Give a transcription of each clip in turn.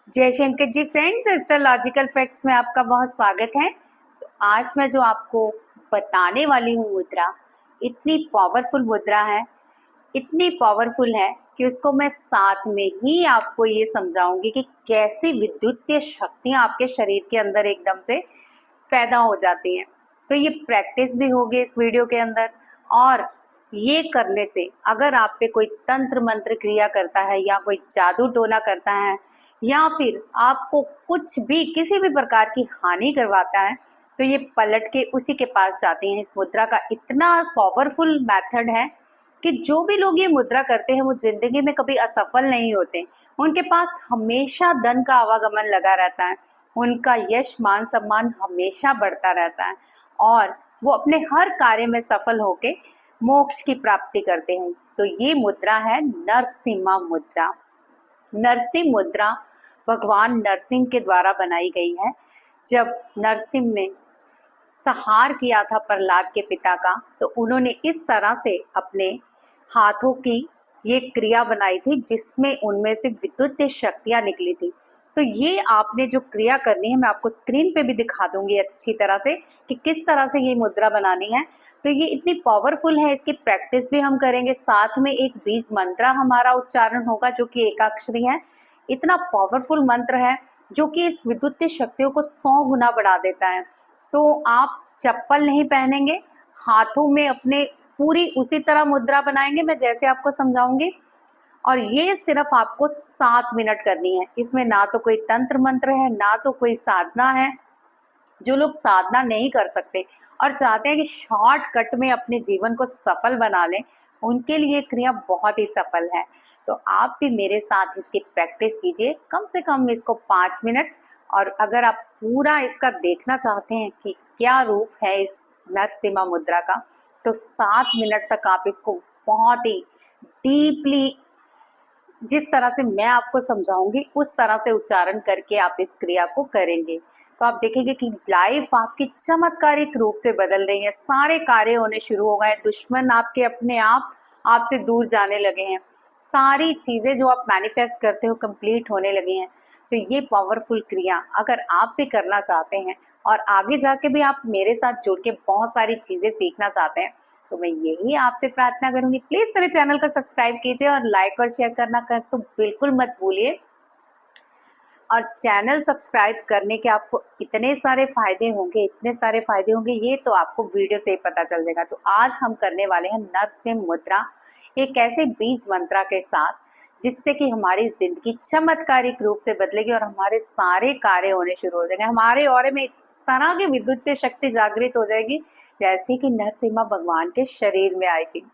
जय Shankar ji friends, astrological facts में आपका बहुत स्वागत है। तो आज मैं जो आपको बताने वाली हूँ मुद्रा इतनी पावरफुल मुद्रा है, इतनी पावरफुल है कि उसको मैं साथ में ही आपको ये समझाऊंगी कि कैसी विद्युतीय शक्तियाँ आपके शरीर के अंदर एकदम से पैदा हो जाती हैं। तो ये प्रैक्टिस भी होगी इस वीडियो के अंदर, और ये करने से अगर आप पे कोई तंत्र मंत्र क्रिया करता है या कोई जादू टोना करता है या फिर आपको कुछ भी किसी भी प्रकार की हानि करवाता है, तो ये पलट के उसी के पास जाती हैं। इस मुद्रा का इतना पावरफुल मेथड है कि जो भी लोग ये मुद्रा करते हैं वो जिंदगी में कभी असफल नहीं होते। उनके पास हमेशा धन का आवागमन लगा रहता है, उनका यश मान सम्मान हमेशा बढ़ता रहता है और वो अपने हर कार्य में सफल होके मोक्ष की प्राप्ति करते हैं। तो ये मुद्रा है नरसिम्हा मुद्रा। नरसिंह मुद्रा भगवान नरसिंह के द्वारा बनाई गई है। जब नरसिंह ने संहार किया था प्रहलाद के पिता का, तो उन्होंने इस तरह से अपने हाथों की ये क्रिया बनाई थी जिसमें उनमें से विद्युत शक्तियां निकली थी। तो ये आपने जो क्रिया करनी है, मैं आपको स्क्रीन पे भी दिखा दूंगी अच्छी तरह से कि किस तरह से ये मुद्रा बनानी है। तो ये इतनी पावरफुल है, इसकी प्रैक्टिस भी हम करेंगे, साथ में एक बीज मंत्र हमारा उच्चारण होगा जो कि एकाक्षरी है। इतना पावरफुल मंत्र है जो कि इस विद्युत शक्तियों को 100 गुना बढ़ा देता है। तो आप चप्पल नहीं पहनेंगे, हाथों में अपने पूरी उसी तरह मुद्रा बनाएंगे मैं जैसे आपको समझाऊंगी, और ये सिर्फ आपको 7 मिनट करनी है। इसमें ना तो कोई तंत्र मंत्र है, ना तो कोई साधना है। जो लोग साधना नहीं कर सकते और चाहते हैं कि शॉर्टकट में अपने जीवन को सफल बना लें, उनके लिए क्रिया बहुत ही सफल है। तो आप भी मेरे साथ इसकी प्रैक्टिस कीजिए, कम से कम इसको 5 मिनट। और अगर आप पूरा इसका देखना चाहते हैं कि क्या रूप है इस नरसिम्हा मुद्रा का, तो 7 मिनट तक आप इसको बहुत ही डीपली, जिस तरह से मैं आपको समझाऊंगी उस तरह से उच्चारण करके आप इस क्रिया को करेंगे, तो आप देखेंगे कि लाइफ आपकी चमत्कारिक रूप से बदल रही है। सारे कार्य होने शुरू हो गए, दुश्मन आपके अपने आप आपसे दूर जाने लगे हैं, सारी चीजें जो आप मैनिफेस्ट करते हो कंप्लीट होने लगी हैं। तो ये पावरफुल क्रिया अगर आप भी करना चाहते हैं और आगे जाके भी आप मेरे साथ जुड़ के बहुत सारी चीजें सीखना चाहते हैं, तो मैं यही आपसे प्रार्थना करूंगी, प्लीज मेरे चैनल को सब्सक्राइब कीजिए और लाइक और शेयर करना कर तो बिल्कुल मत भूलिए। और चैनल सब्सक्राइब करने के आपको इतने सारे फायदे होंगे, इतने सारे फायदे होंगे, ये तो आपको वीडियो से ही पता चल जाएगा। तो आज हम करने वाले हैं नरसिंह मुद्रा, एक ऐसे बीज मंत्रा के साथ जिससे कि हमारी जिंदगी चमत्कारिक रूप से बदलेगी और हमारे सारे कार्य होने शुरू हो जाएंगे। हमारे औरे में इस तरह की विद्युत शक्ति जागृत हो जाएगी जैसे कि नरसिम्हा भगवान के शरीर में आई थी।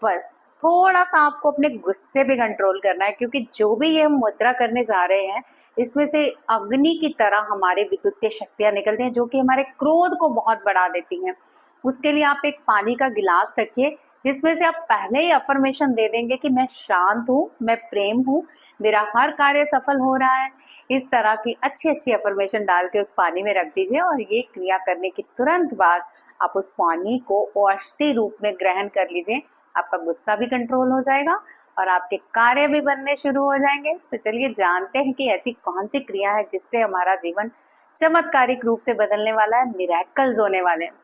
बस थोड़ा सा आपको अपने गुस्से पे कंट्रोल करना है, क्योंकि जो भी ये हम मुद्रा करने जा रहे हैं इसमें से अग्नि की तरह हमारे विद्युतीय शक्तियां निकलती हैं जो कि हमारे क्रोध को बहुत बढ़ा देती हैं। उसके लिए आप एक पानी का गिलास रखिए जिसमें से आप पहले ही अफर्मेशन दे देंगे कि मैं शांत हूँ, मैं प्रेम हूँ, मेरा हर कार्य सफल हो रहा है। इस तरह की अच्छी अच्छी अफर्मेशन डाल के उस पानी में रख दीजिए और ये क्रिया करने के तुरंत बाद आप उस पानी को औषधि रूप में ग्रहण कर लीजिए। आपका गुस्सा भी कंट्रोल हो जाएगा और आपके कार्य भी बनने शुरू हो जाएंगे। तो चलिए जानते हैं कि ऐसी कौन सी क्रिया है जिससे हमारा जीवन चमत्कारिक रूप से बदलने वाला है, मिरेकल्स होने वाले हैं।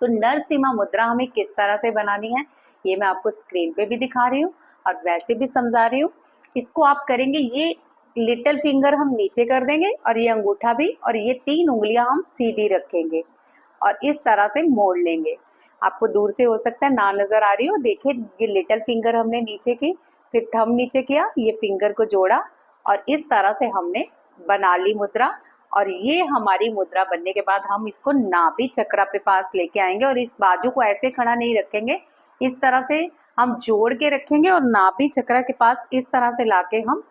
तो नरसिम्हा मुद्रा हमें किस तरह से बनानी है ये मैं आपको स्क्रीन पे भी दिखा रही हूँ और वैसे भी समझा रही हूँ। इसको आप करेंगे, ये लिटिल फिंगर हम नीचे कर देंगे और ये अंगूठा भी, और ये 3 उंगलियां हम सीधी रखेंगे और इस तरह से मोड़ लेंगे। आपको दूर से हो सकता है ना नजर आ रही हो, देखिए ये लिटिल फिंगर हमने नीचे की, फिर थंब नीचे किया, ये फिंगर को जोड़ा और इस तरह से हमने बना ली मुद्रा। और ये हमारी मुद्रा बनने के बाद हम इसको नाभि चक्र पे पास लेके आएंगे और इस बाजू को ऐसे खड़ा नहीं रखेंगे, इस तरह से हम जोड़ के रखेंगे और नाभि चक्र के पास इस तरह से लाके हम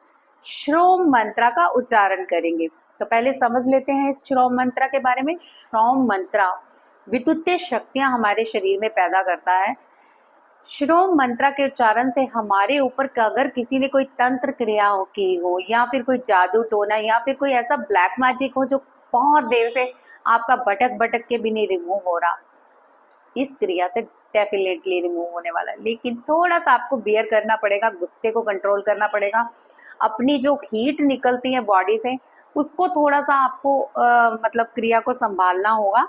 श्रोम मंत्रा का उच्चारण करेंगे। तो पहले समझ लेते हैं इस श्रोम मंत्रा के बारे में। श्रोम मंत्रा विद्युतीय शक्तियां हमारे शरीर में पैदा करता है। श्रोम मंत्रा के उच्चारण से हमारे ऊपर अगर किसी ने कोई तंत्र क्रिया की हो या फिर कोई जादू टोना या फिर कोई ऐसा ब्लैक मैजिक हो जो बहुत देर से आपका भटक भटक के भी नहीं रिमूव हो रहा, इस क्रिया से डेफिनेटली रिमूव होने वाला है। लेकिन थोड़ा सा आपको बियर करना पड़ेगा, गुस्से को कंट्रोल करना पड़ेगा, अपनी जो हीट निकलती है बॉडी से उसको थोड़ा सा आपको मतलब क्रिया को संभालना होगा।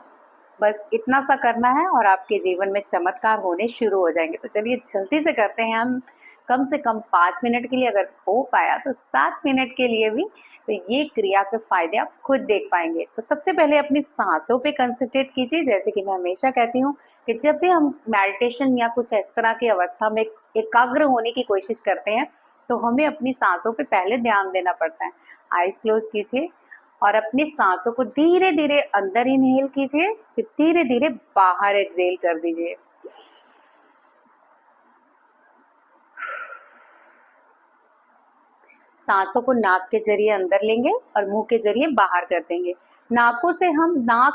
बस इतना सा करना है और आपके जीवन में चमत्कार होने शुरू हो जाएंगे। तो चलिए जल्दी से करते हैं हम, कम से कम 5 मिनट के लिए, अगर हो पाया तो 7 मिनट के लिए भी। तो ये क्रिया के फायदे आप खुद देख पाएंगे। तो सबसे पहले अपनी सांसों पे कंसंट्रेट कीजिए। जैसे कि मैं हमेशा कहती हूँ कि जब भी हम मेडिटेशन या कुछ इस तरह की अवस्था में एकाग्र होने की कोशिश करते हैं तो हमें अपनी सांसों पे पहले ध्यान देना पड़ता है। आइज क्लोज कीजिए और अपनी सांसों को धीरे धीरे अंदर इनहेल कीजिए, फिर धीरे धीरे बाहर एक्सहेल कर दीजिए। सांसों को नाक के जरिए अंदर लेंगे और मुंह के जरिए बाहर कर देंगे। नाक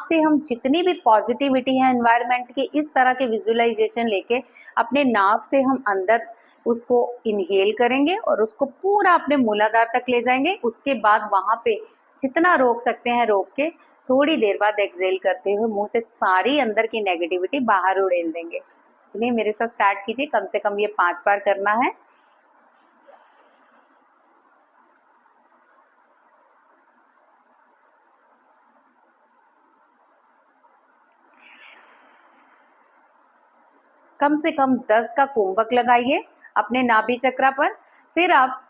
से हम जितनी भी पॉजिटिविटी है एनवायरनमेंट की, इस तरह के विजुअलाइजेशन लेके अपने नाक से हम अंदर उसको इनहेल करेंगे और उसको पूरा अपने मूलाधार तक ले जाएंगे। उसके बाद वहां पे जितना रोक सकते हैं रोक के थोड़ी देर बाद एक्सहेल करते हुए मुंह से सारी अंदर की नेगेटिविटी बाहर उड़ेल देंगे। चलिए मेरे साथ स्टार्ट कीजिए। कम से कम ये 5 बार करना है। कम से कम 10 का कुंभक लगाइए अपने नाभि चक्र पर। फिर आप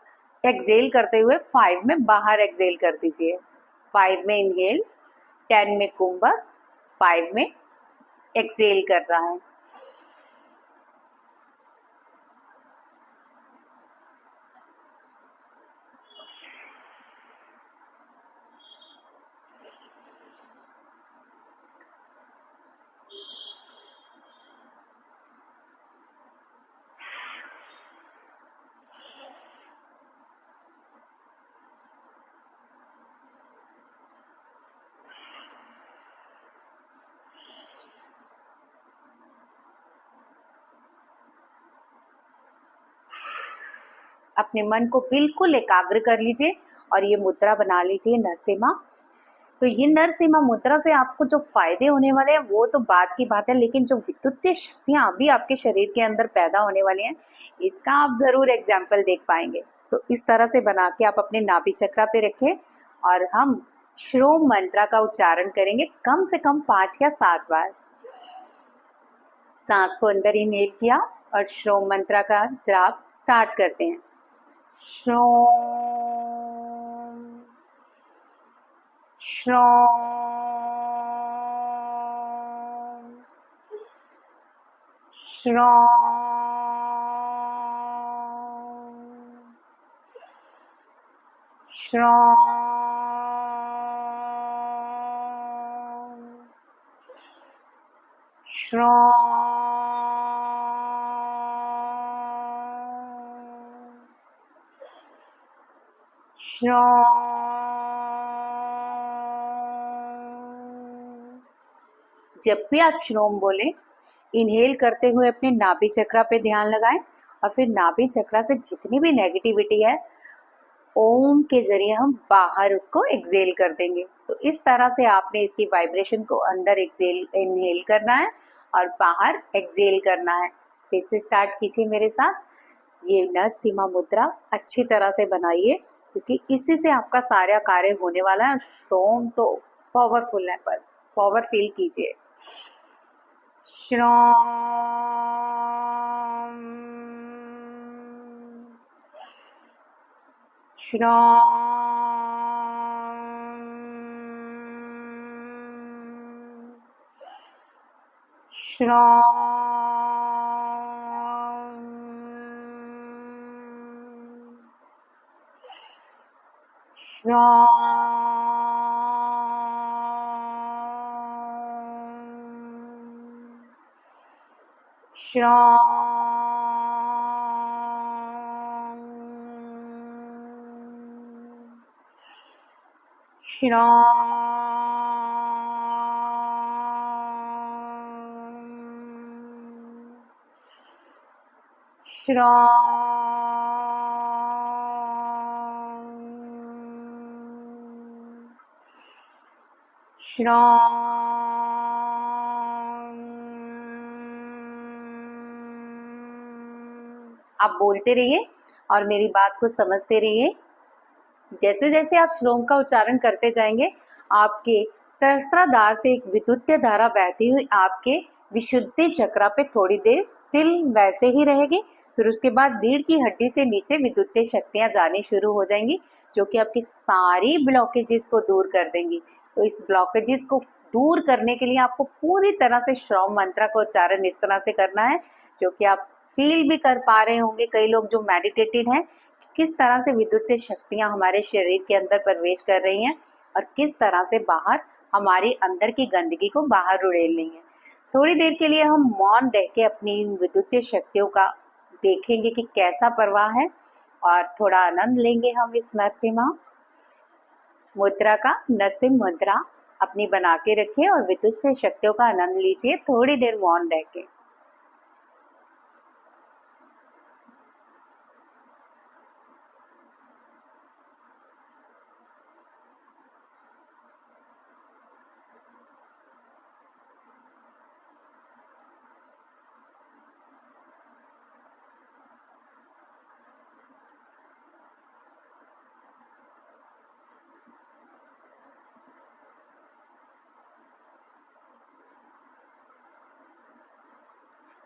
एक्सहेल करते हुए 5 में बाहर एक्सहेल कर दीजिए। 5 में इनहेल, 10 में कुंभक, 5 में एक्सहेल कर रहा है। अपने मन को बिल्कुल एकाग्र कर लीजिए और ये मुद्रा बना लीजिए नरसिम्हा। तो ये नरसिम्हा मुद्रा से आपको जो फायदे होने वाले हैं वो तो बात की बात है, लेकिन जो विद्युतीय शक्तियां अभी आपके शरीर के अंदर पैदा होने वाली हैं इसका आप जरूर एग्जाम्पल देख पाएंगे। तो इस तरह से बना के आप अपने नाभि चक्र पे रखें और हम श्रोम मंत्रा का उच्चारण करेंगे कम से कम 5 या 7 बार। सांस को अंदर इनहेल किया और श्रोम मंत्रा का जाप स्टार्ट करते हैं। श्रोम श्रोम श्रोम श्रोम श्रोम। जब भी आप श्रोम बोले इनहेल करते हुए अपने नाभि चक्र पे ध्यान लगाएं और फिर नाभि चक्र से जितनी भी नेगेटिविटी है ओम के जरिए हम बाहर उसको एक्सहेल कर देंगे। तो इस तरह से आपने इसकी वाइब्रेशन को अंदर एक्सहेल इनहेल करना है और बाहर एक्सहेल करना है। फिर से स्टार्ट कीजिए मेरे साथ। ये नरसिम्हा मुद्रा अच्छी तरह से बनाइए क्योंकि इसी से आपका सारा कार्य होने वाला है। श्रोम तो पावरफुल है, बस पावर फील कीजिए। श्रोम श्रोम श्रोम आप बोलते रहिए और मेरी बात को समझते रहिए। जैसे जैसे आप श्लोम का उच्चारण करते जाएंगे, आपके सहस्त्राधार से एक विद्युतीय धारा बहती हुई आपके विशुद्धि चक्र पे थोड़ी देर स्टिल वैसे ही रहेगी। फिर उसके बाद रीढ़ की हड्डी से नीचे विद्युतीय शक्तियां जानी शुरू हो जाएंगी, जो कि आपकी सारी ब्लॉकेजेस को दूर कर देंगी। तो इस ब्लॉकेजेस को दूर करने के लिए आपको पूरी तरह से श्रवण मंत्र का उच्चारण इस तरह से करना है, जो कि आप फील भी कर पा रहे होंगे, कई लोग जो मेडिटेटेड हैं, किस तरह से विद्युतीय शक्तियां हमारे शरीर के अंदर प्रवेश कर रही हैं और किस तरह से बाहर हमारी अंदर की गंदगी को बाहर उड़ेल रही हैं। थोड़ी देर के लिए हम मौन रह के अपनी इन विद्युतीय शक्तियों का देखेंगे कि कैसा प्रवाह है, और थोड़ा आनंद लेंगे हम इस नरसिम्हा मुद्रा का। नरसिम्ह मुद्रा अपनी बना के रखिए और विद्युतीय शक्तियों का आनंद लीजिए थोड़ी देर मौन रह के।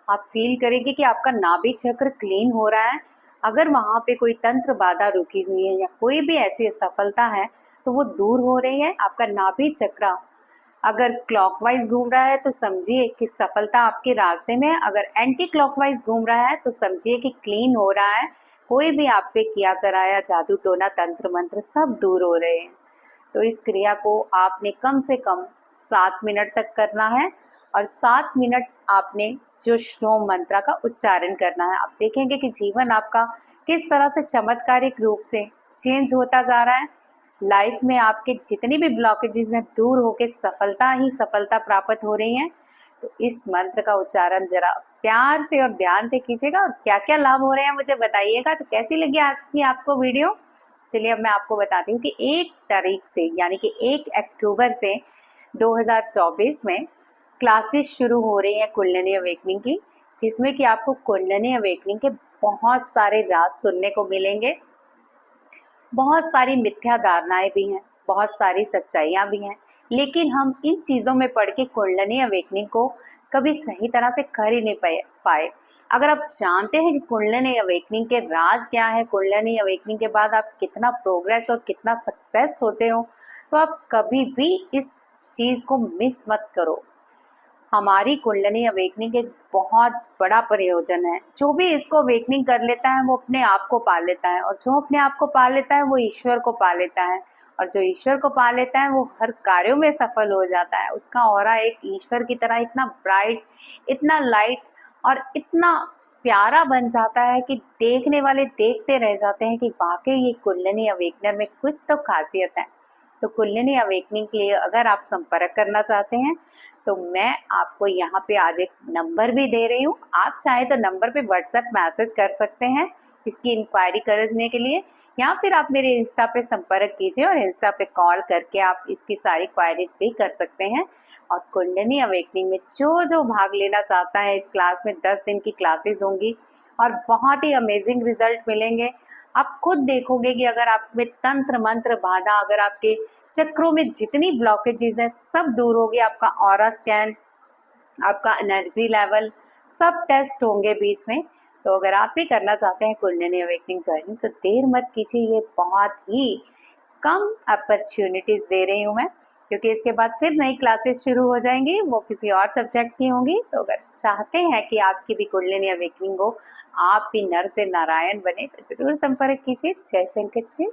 आप फील करेंगे कि आपका नाभि चक्र क्लीन हो रहा है। अगर वहाँ पे कोई तंत्र बाधा रुकी हुई है या कोई भी ऐसी असफलता है तो वो दूर हो रही है। आपका नाभि चक्र अगर क्लॉकवाइज घूम रहा है तो समझिए कि सफलता आपके रास्ते में है। अगर एंटी क्लॉकवाइज घूम रहा है तो समझिए कि क्लीन हो रहा है। कोई भी आप पे किया कराया जादू टोना तंत्र मंत्र सब दूर हो रहे हैं। तो इस क्रिया को आपने कम से कम 7 मिनट तक करना है और 7 मिनट आपने जो श्रोम मंत्र का उच्चारण करना है। आप देखेंगे कि जीवन आपका किस तरह से चमत्कारिक रूप से चेंज होता जा रहा है। लाइफ में आपके जितनी भी ब्लॉकेजेस हैं दूर होके सफलता ही सफलता प्राप्त हो रही है। तो इस मंत्र का उच्चारण जरा प्यार से और ध्यान से कीजिएगा और क्या क्या लाभ हो रहे हैं मुझे बताइएगा। तो कैसी लगी आज की आपको वीडियो? चलिए अब मैं आपको बताती हूँ कि 1 तारीख से यानी कि 1 अक्टूबर से 2024 में क्लासेस शुरू हो रही हैं कुंडलिनी अवेकनिंग की, जिसमें कि आपको कुंडलिनी अवेकनिंग के बहुत सारे राज सुनने को मिलेंगे। बहुत सारी मिथ्या धारणाएं भी हैं, बहुत सारी सच्चाइयां भी हैं, लेकिन हम इन चीज़ों में पढ़ के कुंडलिनी अवेकनिंग को कभी सही तरह से कर ही नहीं पाए। अगर आप जानते हैं कि कुंडलिनी अवेकनिंग के राज क्या है, कुंडलिनी अवेकनिंग के बाद आप कितना प्रोग्रेस और कितना सक्सेस होते हो, तो आप कभी भी इस चीज़ को मिस मत करो। हमारी कुंडलिनी अवेकनिंग एक बहुत बड़ा प्रयोजन है। जो भी इसको अवेकनिंग कर लेता है वो अपने आप को पा लेता है, और जो अपने आप को पा लेता है वो ईश्वर को पा लेता है, और जो ईश्वर को पा लेता है वो हर कार्यों में सफल हो जाता है। उसका ऑरा एक ईश्वर की तरह इतना ब्राइट, इतना लाइट और इतना प्यारा बन जाता है कि देखने वाले देखते रह जाते हैं कि वाकई ये कुंडलिनी अवेकनर में कुछ तो खासियत है। तो कुंडलिनी अवेकनिंग के लिए अगर आप संपर्क करना चाहते हैं तो मैं आपको यहाँ पे आज एक नंबर भी दे रही हूँ। आप चाहे तो नंबर पे व्हाट्सएप मैसेज कर सकते हैं इसकी इंक्वायरी करने के लिए, या फिर आप मेरे इंस्टा पे संपर्क कीजिए और इंस्टा पे कॉल करके आप इसकी सारी क्वायरीज भी कर सकते हैं। और कुंडलिनी अवेकनिंग में जो जो भाग लेना चाहता है, इस क्लास में 10 दिन की क्लासेस होंगी और बहुत ही अमेजिंग रिजल्ट मिलेंगे। आप खुद देखोगे कि अगर आप में तंत्र मंत्र बाधा, अगर आपके चक्रों में जितनी ब्लॉकेजेस हैं सब दूर होगी। आपका ऑरा स्कैन, आपका एनर्जी लेवल सब टेस्ट होंगे बीच में। तो अगर आप भी करना चाहते हैं कुंडलिनी अवेकनिंग ज्वाइनिंग तो देर मत कीजिए। ये बहुत ही कम अपॉर्चुनिटीज दे रही हूँ मैं, क्योंकि इसके बाद फिर नई क्लासेस शुरू हो जाएंगी, वो किसी और सब्जेक्ट की होंगी। तो अगर चाहते हैं कि आपकी भी कुंडलिनी अवेकनिंग हो, आप भी नर से नारायण बने, तो जरूर संपर्क कीजिए। जय शंकर जी।